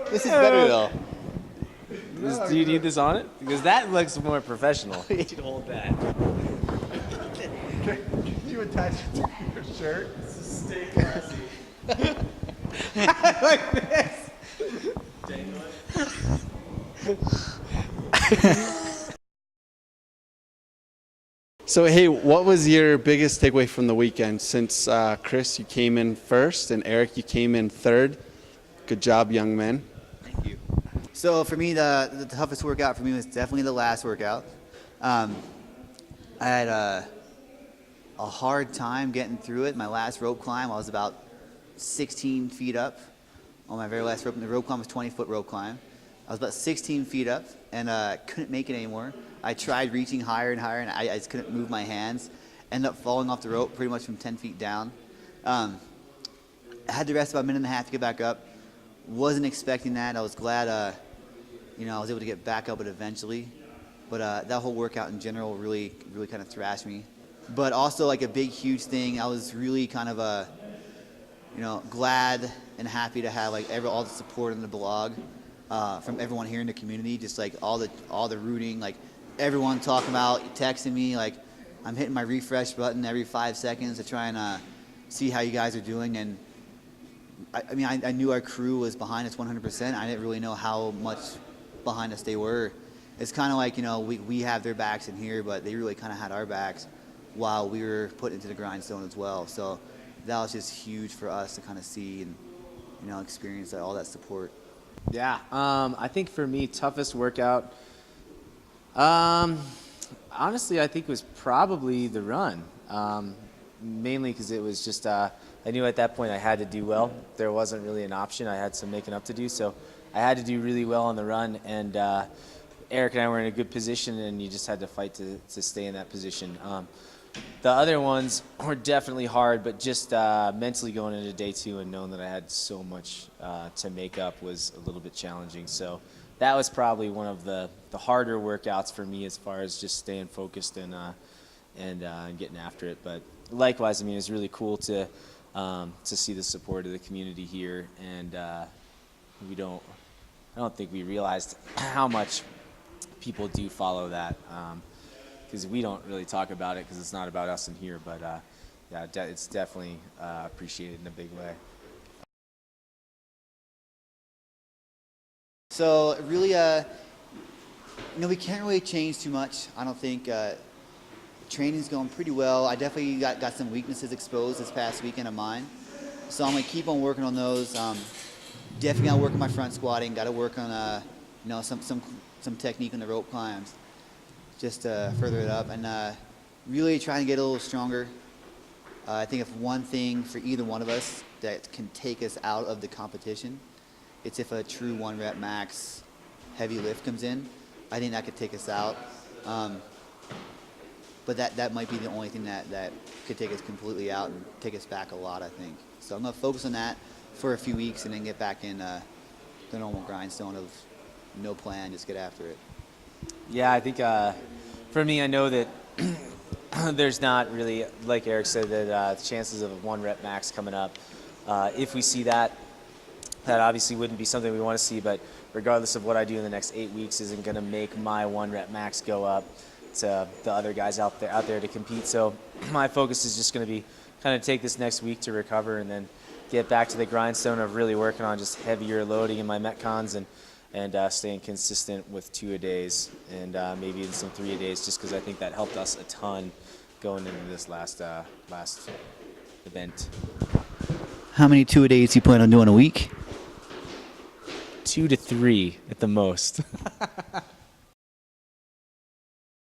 This is better though. Do you need this on it? Because that looks more professional. You should hold that. Can you attach it to your shirt? This is stay classy. Like this. Dangle it. So hey, what was your biggest takeaway from the weekend? Since Chris, you came in first, and Eric, you came in third. Good job, young men. Thank you. So for me, the toughest workout for me was definitely the last workout. I had a hard time getting through it. My last rope climb, I was about 16 feet up on my very last rope. And the rope climb was 20-foot rope climb. I was about 16 feet up and couldn't make it anymore. I tried reaching higher and higher, and I just couldn't move my hands. Ended up falling off the rope pretty much from 10 feet down. I had to rest about a minute and a half to get back up. Wasn't expecting that. I was glad, I was able to get back up eventually. But that whole workout in general really kind of thrashed me. But also, like, a big, huge thing, I was really kind of, glad and happy to have like all the support in the blog from everyone here in the community. Just like all the rooting, like everyone talking about, texting me, like I'm hitting my refresh button every 5 seconds to try and see how you guys are doing. And I knew our crew was behind us 100%. I didn't really know how much behind us they were. It's kind of like, we have their backs in here, but they really kind of had our backs while we were put into the grindstone as well. So that was just huge for us to kind of see and, experience all that support. Yeah, I think for me, toughest workout, honestly, I think it was probably the run, mainly because it was just, I knew at that point I had to do well. There wasn't really an option. I had some making up to do, so I had to do really well on the run, and Eric and I were in a good position, and you just had to fight to stay in that position. The other ones were definitely hard, but just mentally going into day two and knowing that I had so much to make up was a little bit challenging. So that was probably one of the harder workouts for me as far as just staying focused and getting after it. But likewise, I mean, it was really cool to see the support of the community here, and I don't think we realized how much people do follow that. Because we don't really talk about it because it's not about us in here, but yeah, it's definitely appreciated in a big way. So really, we can't really change too much. I don't think training's going pretty well. I definitely got some weaknesses exposed this past weekend of mine, so I'm gonna keep on working on those. Definitely gotta work on my front squatting. Got to work on some technique on the rope climbs, just to further it up, and really trying to get a little stronger. I think if one thing for either one of us that can take us out of the competition, it's if a true 1 rep max heavy lift comes in. I think that could take us out. But that might be the only thing that could take us completely out and take us back a lot, I think. So I'm going to focus on that for a few weeks and then get back in the normal grindstone of no plan, just get after it. Yeah, I think for me, I know that there's not really, like Eric said, that the chances of a 1 rep max coming up. If we see that obviously wouldn't be something we want to see, but regardless of what I do in the next 8 weeks isn't going to make my 1 rep max go up to the other guys out there to compete. So my focus is just going to be kind of take this next week to recover and then get back to the grindstone of really working on just heavier loading in my Metcons and staying consistent with 2-a-days and maybe even some 3-a-days, just because I think that helped us a ton going into this last event. How many 2-a-days do you plan on doing a week? 2 to 3 at the most.